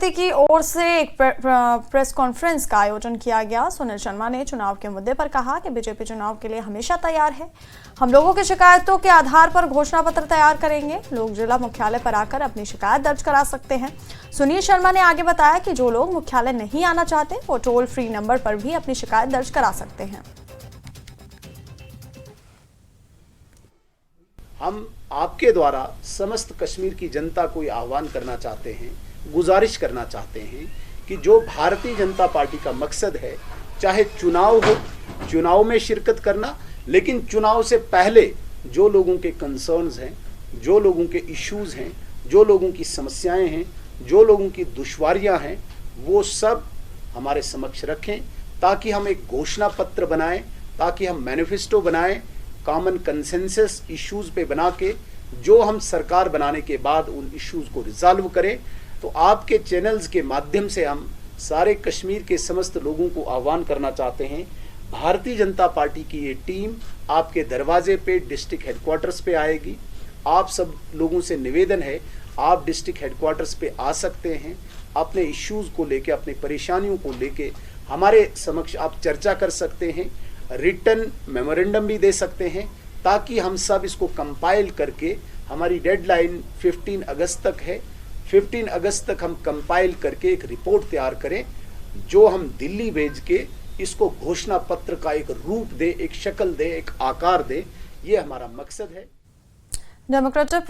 समिति की ओर से एक प्रेस कॉन्फ्रेंस का आयोजन किया गया। सुनील शर्मा ने चुनाव के मुद्दे पर कहा कि बीजेपी चुनाव के लिए हमेशा तैयार है। हम लोगों की शिकायतों के आधार पर घोषणा पत्र तैयार करेंगे। लोग जिला मुख्यालय पर आकर अपनी शिकायत दर्ज करा सकते हैं। सुनील शर्मा ने आगे बताया कि जो लोग मुख्यालय नहीं आना चाहते वो टोल फ्री नंबर पर भी अपनी शिकायत दर्ज करा सकते हैं। हम आपके द्वारा समस्त कश्मीर की जनता को आह्वान करना चाहते हैं, गुजारिश करना चाहते हैं कि जो भारतीय जनता पार्टी का मकसद है, चाहे चुनाव हो, चुनाव में शिरकत करना, लेकिन चुनाव से पहले जो लोगों के कंसर्न्स हैं, जो लोगों के इश्यूज हैं, जो लोगों की समस्याएं हैं, जो लोगों की दुश्वारियां हैं, वो सब हमारे समक्ष रखें ताकि हम एक घोषणा पत्र बनाएं, ताकि हम मैनिफेस्टो बनाएं, कॉमन कंसेंसस इश्यूज पे बना के जो हम सरकार बनाने के बाद उन इश्यूज को रिजॉल्व करें। तो आपके चैनल्स के माध्यम से हम सारे कश्मीर के समस्त लोगों को आह्वान करना चाहते हैं, भारतीय जनता पार्टी की ये टीम आपके दरवाजे पे डिस्ट्रिक्ट हेडक्वार्टर्स पे आएगी। आप सब लोगों से निवेदन है, आप डिस्ट्रिक्ट हेडक्वार्टर्स पे आ सकते हैं, अपने इश्यूज को लेके, अपनी परेशानियों को लेके हमारे समक्ष आप चर्चा कर सकते हैं, रिटन मेमोरेंडम भी दे सकते हैं, ताकि हम सब इसको कंपाइल करके, हमारी डेडलाइन 15 अगस्त तक है, 15 अगस्त तक हम कंपाइल करके एक रिपोर्ट तैयार करें जो हम दिल्ली भेज के इसको घोषणा पत्र का एक रूप दे, एक शक्ल दे, एक आकार दे। ये हमारा मकसद है। डेमोक्रेटिक